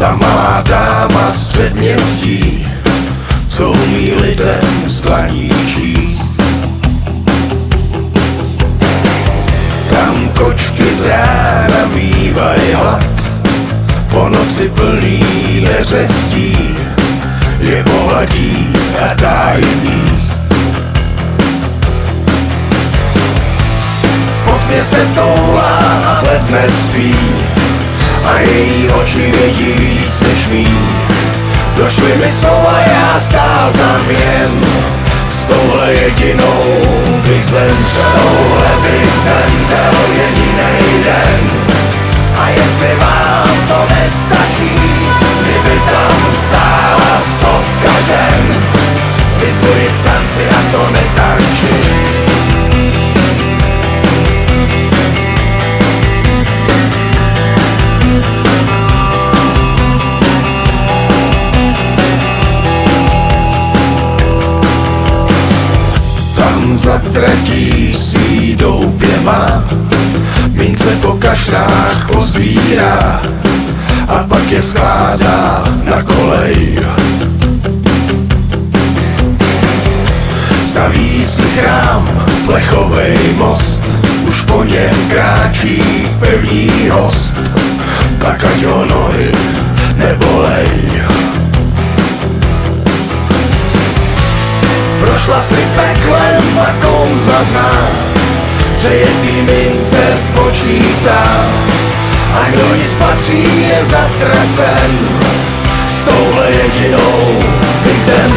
Ta malá dáma z předměstí, co umí lidem z dlaní číst. Tam kočky z rána mývají hlad, po noci plný neřestí, je pohladí a dá jim jíst. Po tmě se toulá a hled nespí, a její oči vědí víc než mý. Došly mi slova, já stál tam jen, s touhle jedinou bych zemřel. Touhle bych zemřel jedinej den. A jestli vám to nestačí, kdyby tam stála 100 žen, vyzvuji k tanci a to netančí. Za tratí svý doupě má, mince po kašrách pozbírá a pak je skládá na kolej. Staví si chrám, plechovej most, už po něm kráčí pevný host, tak ať ho nohy nebolej. Prošla si peklem a kouzla zná, přejetý mince počítá, a kdo jí spatří je zatracen, s touhle jedinou bych zemřel.